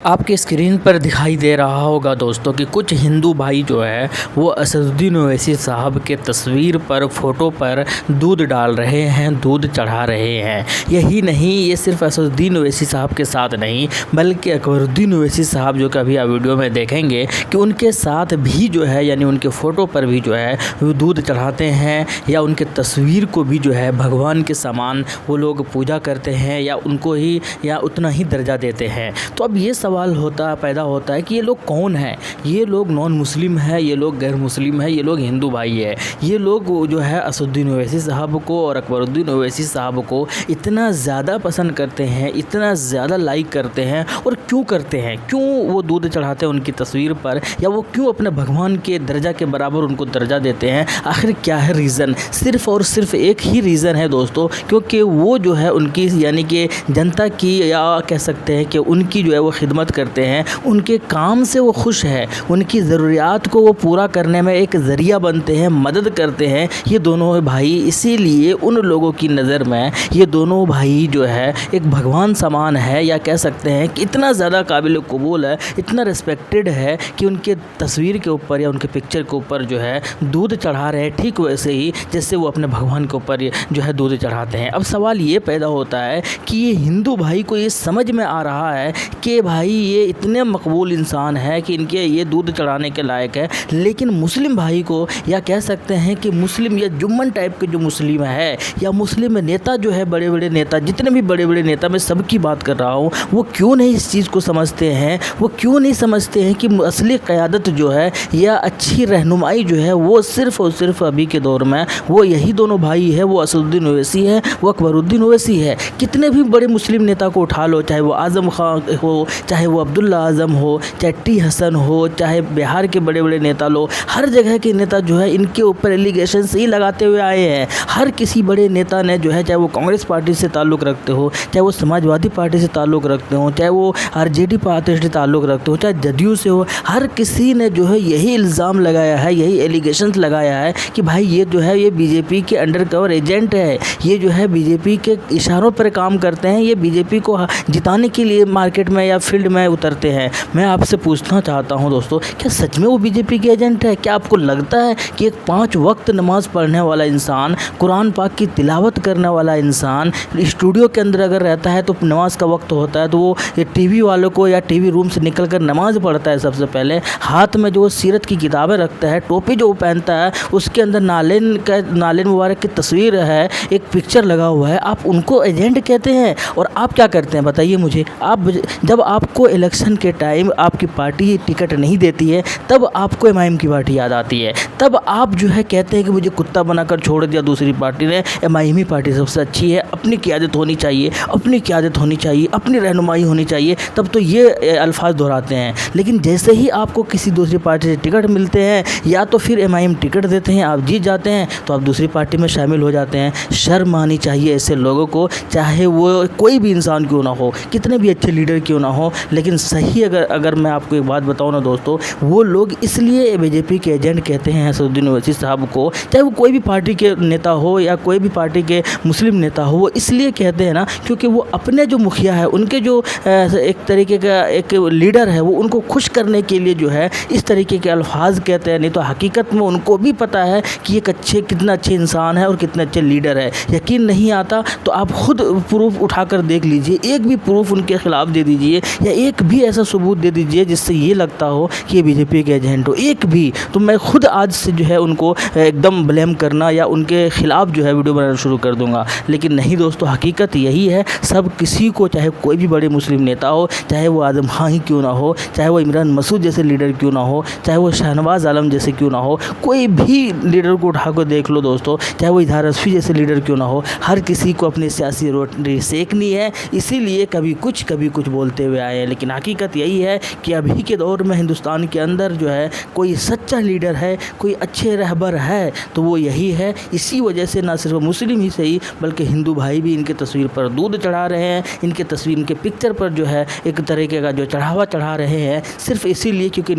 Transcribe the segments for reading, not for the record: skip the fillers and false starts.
आपके स्क्रीन पर दिखाई दे रहा होगा दोस्तों कि कुछ हिंदू भाई जो है वो असदुद्दीन ओवैसी साहब के तस्वीर पर फ़ोटो पर दूध डाल रहे हैं, दूध चढ़ा रहे हैं। यही नहीं, ये सिर्फ असदुद्दीन ओवैसी साहब के साथ नहीं बल्कि अकबरुद्दीन ओवैसी साहब जो कि अभी आप वीडियो में देखेंगे कि उनके साथ भी जो है यानी उनके फ़ोटो पर भी जो है वो दूध चढ़ाते हैं या उनके तस्वीर को भी जो है भगवान के समान वो लोग पूजा करते हैं या उनको ही या उतना ही दर्जा देते हैं। तो अब ये सवाल पैदा होता है कि ये लोग कौन हैं? ये लोग नॉन मुस्लिम है, ये लोग गैर मुस्लिम है, ये लोग हिंदू भाई है। ये लोग जो है असदुद्दीन ओवैसी साहब को और अकबरुद्दीन ओवैसी साहब को इतना ज़्यादा पसंद करते हैं, इतना ज़्यादा लाइक करते हैं। और क्यों करते हैं? क्यों वो दूध चढ़ाते हैं उनकी तस्वीर पर, या वो क्यों अपने भगवान के दर्जा के बराबर उनको दर्जा देते हैं? आखिर क्या है रीज़न? सिर्फ़ और सिर्फ एक ही रीज़न है दोस्तों, क्योंकि वो जो है उनकी यानी कि जनता की या कह सकते हैं कि उनकी जो है वो खिदमत करते हैं, उनके काम से वो खुश है, उनकी ज़रूरियात को वो पूरा करने में एक ज़रिया बनते हैं, मदद करते हैं ये दोनों भाई। इसीलिए उन लोगों की नज़र में ये दोनों भाई जो है एक भगवान समान है, या कह सकते हैं कि इतना ज़्यादा काबिल कबूल है, इतना रिस्पेक्टेड है कि उनके तस्वीर के ऊपर या उनके पिक्चर के ऊपर जो है दूध चढ़ा रहे हैं, ठीक वैसे ही जैसे वो अपने भगवान के ऊपर जो है दूध चढ़ाते हैं। अब सवाल ये पैदा होता है कि ये हिंदू भाई को ये समझ में आ रहा है कि भाई ये इतने मकबूल इंसान है कि इनके ये दूध चढ़ाने के लायक है, लेकिन मुस्लिम भाई को या कह सकते हैं कि मुस्लिम या जुम्मन टाइप के जो मुस्लिम है या मुस्लिम नेता जो है, बड़े बड़े नेता, जितने भी बड़े बड़े नेता, मैं सबकी बात कर रहा हूँ, वो क्यों नहीं इस चीज़ को समझते हैं? वो क्यों नहीं समझते हैं कि असली क़यादत जो है या अच्छी रहनुमाई जो है वो सिर्फ़ और सिर्फ अभी के दौर में वो यही दोनों भाई है, वो असदुद्दीन ओवैसी है, वो अकबरुद्दीन ओवैसी है। कितने भी बड़े मुस्लिम नेता को उठा लो, चाहे वो आज़म खान हो, चाहे वो अब्दुल्ला आज़म हो, चाहे टी हसन हो, चाहे बिहार के बड़े बड़े नेता लो, हर जगह के नेता जो है इनके ऊपर एलिगेशन ही लगाते हुए आए हैं। हर किसी बड़े नेता ने जो है, चाहे वो कांग्रेस पार्टी से ताल्लुक़ रखते हो, चाहे वो समाजवादी पार्टी से ताल्लुक़ रखते हो, चाहे वो आरजेडी पार्टी से ताल्लुक़ रखते हो, चाहे जदयू से हो, हर किसी ने जो है यही इल्ज़ाम लगाया है, यही एलिगेशन लगाया है कि भाई ये जो है ये बीजेपी के अंडर कवर एजेंट है, ये जो है बीजेपी के इशारों पर काम करते हैं, ये बीजेपी को जिताने के लिए मार्केट में या फील्ड में उतरते हैं। मैं आपसे पूछना चाहता हूं दोस्तों, क्या सच में वो बीजेपी के एजेंट है? क्या आपको लगता है कि एक 5 वक्त नमाज़ पढ़ने वाला इंसान, कुरान पाक की तिलावत करने वाला इंसान स्टूडियो के अंदर अगर रहता है तो नमाज का वक्त होता है तो वो टीवी वालों को या टीवी रूम से निकल कर नमाज़ पढ़ता है? सबसे पहले हाथ में जो सीरत की किताबें रखता है, टोपी जो पहनता है, उसके अंदर नालिन मुबारक की तस्वीर है, एक पिक्चर लगा हुआ है, आप उनको एजेंट कहते हैं? और आप क्या करते हैं बताइए मुझे? आप जब आपको इलेक्शन के टाइम आपकी पार्टी टिकट नहीं देती है तब आपको एमआईएम की पार्टी याद आती है, तब आप जो है कहते हैं कि मुझे कुत्ता बनाकर छोड़ दिया दूसरी पार्टी ने, एमआईएम ही पार्टी सबसे अच्छी है, अपनी क़यादत होनी चाहिए, अपनी क़यादत होनी चाहिए, अपनी रहनुमाई होनी चाहिए, तब तो ये अल्फाज दोहराते हैं। लेकिन जैसे ही आपको किसी दूसरी पार्टी से टिकट मिलते हैं या तो फिर एमआईएम टिकट देते हैं, आप जीत जाते हैं तो आप दूसरी पार्टी में शामिल हो जाते हैं। शर्म आनी चाहिए ऐसे लोगों को, चाहे वो कोई भी इंसान क्यों ना हो, कितने भी अच्छे लीडर क्यों ना हो। लेकिन सही अगर मैं आपको एक बात बताऊं ना दोस्तों, वो लोग इसलिए बीजेपी के एजेंट कहते हैं असदुद्दीन ओवैसी साहब को, चाहे वो कोई भी पार्टी के नेता हो या कोई भी पार्टी के मुस्लिम नेता हो, वो इसलिए कहते हैं ना क्योंकि वो अपने जो मुखिया है, उनके जो एक तरीके का एक लीडर है, वो उनको खुश करने के लिए जो है इस तरीके के अल्फाज कहते हैं। नहीं तो हकीकत में उनको भी पता है कि ये कितना अच्छे इंसान है और कितने अच्छे लीडर है। यकीन नहीं आता तो आप खुद प्रूफ उठाकर देख लीजिए, एक भी प्रूफ उनके खिलाफ दे दीजिए या एक भी ऐसा सबूत दे दीजिए जिससे ये लगता हो कि ये बीजेपी के एजेंट हो, एक भी, तो मैं खुद आज से जो है उनको एकदम ब्लेम करना या उनके खिलाफ जो है वीडियो बनाना शुरू कर दूंगा। लेकिन नहीं दोस्तों, हकीकत यही है, सब किसी को, चाहे कोई भी बड़े मुस्लिम नेता हो, चाहे वो आज़म खान ही क्यों ना हो, चाहे वो इमरान मसूद जैसे लीडर क्यों ना हो, चाहे वो शाहनवाज़ आलम जैसे क्यों ना हो, कोई भी लीडर को उठा कर देख लो दोस्तों, चाहे वो इजहार रज़वी जैसे लीडर क्यों ना हो, हर किसी को अपनी सियासी रोटी सेकनी है, इसीलिए कभी कुछ बोलते हुए आए हैं। लेकिन हकीकत यही है कि अभी के दौर में हिंदुस्तान के अंदर जो है कोई सच्चा लीडर है, कोई अच्छे रहबर है तो वो यही है। इसी वजह से ना सिर्फ मुस्लिम ही सही बल्कि हिंदू भाई भी इनके तस्वीर पर दूध चढ़ा रहे हैं, इनके तस्वीर, इनके पिक्चर पर जो है एक तरीके का जो चढ़ा रहे हैं, सिर्फ इसीलिए क्योंकि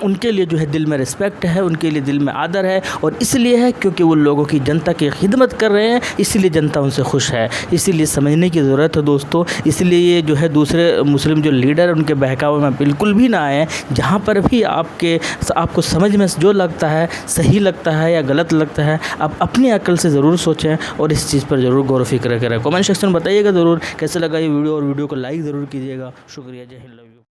उनके लिए जो है दिल में रिस्पेक्ट है, उनके लिए दिल में आदर है, और इसलिए है क्योंकि वो लोगों की, जनता की खिदमत कर रहे हैं, इसीलिए जनता उनसे खुश है। इसीलिए समझने की ज़रूरत है दोस्तों। इसलिए ये जो है दूसरे मुस्लिम मुस्लिम जो लीडर उनके बहकावे में बिल्कुल भी ना आए। जहाँ पर भी आपको समझ में जो लगता है, सही लगता है या गलत लगता है, आप अपनी अक्ल से ज़रूर सोचें और इस चीज़ पर ज़रूर गौर फ़िक्र करें। कमेंट सेक्शन में बताइएगा ज़रूर कैसे लगा ये वीडियो, और वीडियो को लाइक ज़रूर कीजिएगा। शुक्रिया, जय हिंद, लव यू।